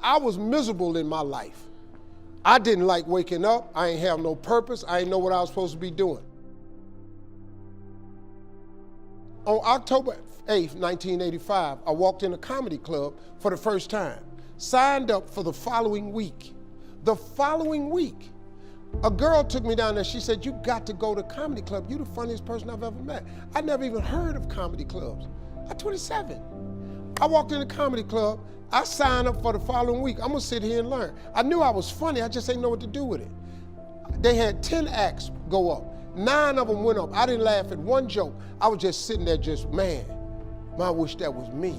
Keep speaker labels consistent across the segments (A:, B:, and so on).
A: I was miserable in my life. I didn't like waking up. I ain't have no purpose. I ain't know what I was supposed to be doing. On October 8th, 1985, I walked in a comedy club for the first time. Signed up for the following week. The following week, a girl took me down there. She said, "You got to go to comedy club. You're the funniest person I've ever met." I never even heard of comedy clubs. I'm 27. I walked in the comedy club. I signed up for the following week. I'm gonna sit here and learn. I knew I was funny. I just didn't know what to do with it. They had 10 acts go up. 9 of them went up. I didn't laugh at one joke. I was just sitting there just, man, I wish that was me.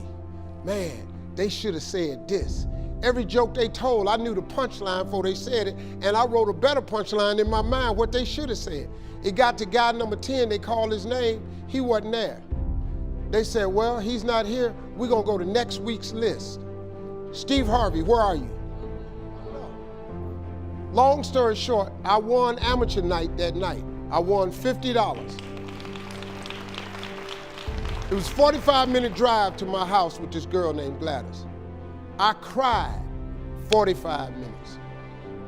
A: Man, they should have said this. Every joke they told, I knew the punchline before they said it, and I wrote a better punchline in my mind, what they should have said. It got to guy number 10, they called his name, he wasn't there. They said, well, he's not here, we're gonna go to next week's list. Steve Harvey, where are you? Long story short, I won amateur night that night. I won $50. It was a 45-minute drive to my house with this girl named Gladys. I cried 45 minutes.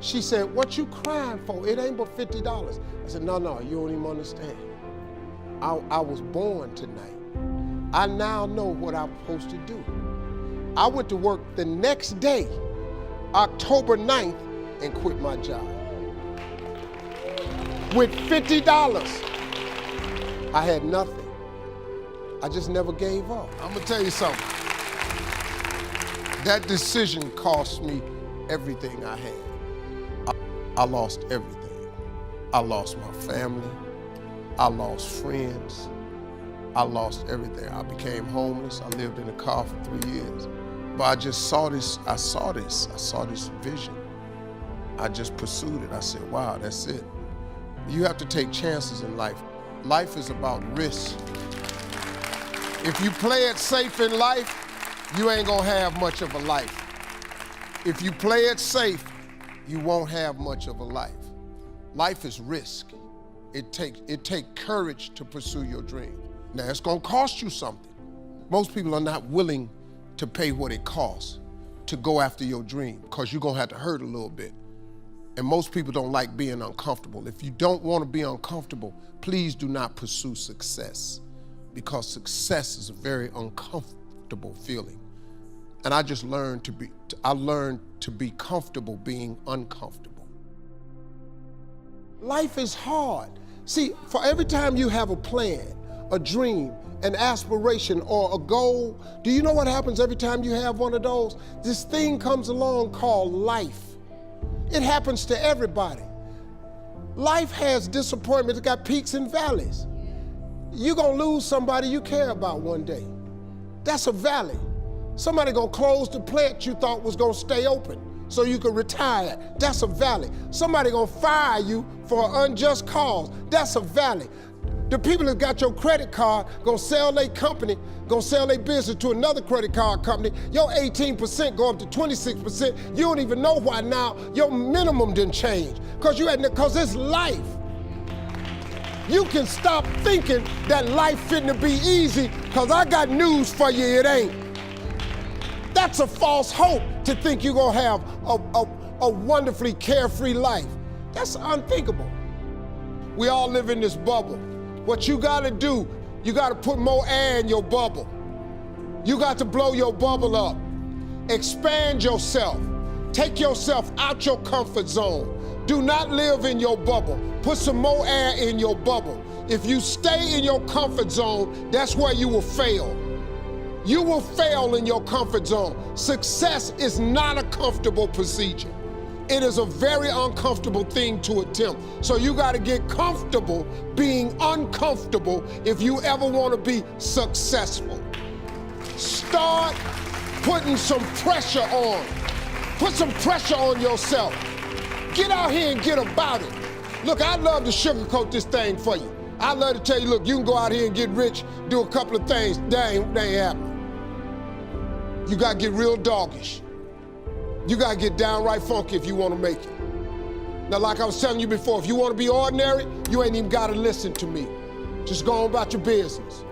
A: She said, "What you crying for? It ain't but $50. I said, no, you don't even understand. I was born tonight. I now know what I'm supposed to do. I went to work the next day, October 9th, and quit my job. With $50, I had nothing. I just never gave up. I'm gonna tell you something. That decision cost me everything I had. I lost everything. I lost my family. I lost friends. I lost everything. I became homeless. I lived in a car for 3 years. But I just saw this, I saw this vision. I just pursued it. I said, wow, that's it. You have to take chances in life. Life is about risk. If you play it safe in life, you ain't gonna have much of a life. If you play it safe, you won't have much of a life. Life is risk. It takes courage to pursue your dream. Now, it's gonna cost you something. Most people are not willing to pay what it costs to go after your dream, because you're gonna have to hurt a little bit. And most people don't like being uncomfortable. If you don't wanna be uncomfortable, please do not pursue success, because success is a very uncomfortable feeling. And I just learned to be comfortable being uncomfortable. Life is hard. See, for every time you have a plan, a dream, an aspiration, or a goal, do you know what happens every time you have one of those? This thing comes along called life. It happens to everybody. Life has disappointments, it got peaks and valleys. You're gonna lose somebody you care about one day. That's a valley. Somebody gonna close the plant you thought was gonna stay open so you could retire. That's a valley. Somebody gonna fire you for an unjust cause. That's a valley. The people that got your credit card gonna sell their company, gonna sell their business to another credit card company. Your 18% go up to 26%. You don't even know why now your minimum didn't change. Cause it's life. You can stop thinking that life fitting to be easy, cause I got news for you, it ain't. That's a false hope to think you're gonna have a wonderfully carefree life. That's unthinkable. We all live in this bubble. What you gotta do, you gotta put more air in your bubble. You got to blow your bubble up. Expand yourself. Take yourself out your comfort zone. Do not live in your bubble. Put some more air in your bubble. If you stay in your comfort zone, that's where you will fail. You will fail in your comfort zone. Success is not a comfortable procedure. It is a very uncomfortable thing to attempt. So you gotta get comfortable being uncomfortable if you ever wanna be successful. Start putting some pressure on. Put some pressure on yourself. Get out here and get about it. Look, I'd love to sugarcoat this thing for you. I'd love to tell you, look, you can go out here and get rich, do a couple of things. That ain't happening. You gotta get real doggish. You gotta get downright funky if you wanna make it. Now, like I was telling you before, if you wanna be ordinary, you ain't even gotta listen to me. Just go on about your business.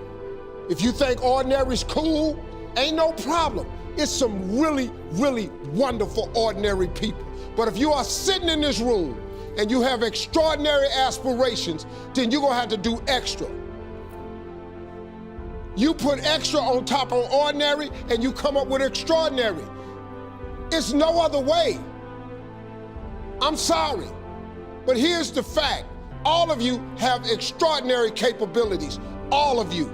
A: If you think ordinary's cool, ain't no problem. It's some really, really wonderful, ordinary people. But if you are sitting in this room and you have extraordinary aspirations, then you're gonna have to do extra. You put extra on top of ordinary and you come up with extraordinary. It's no other way. I'm sorry, but here's the fact. All of you have extraordinary capabilities, all of you.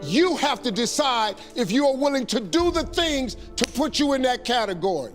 A: You have to decide if you are willing to do the things to put you in that category.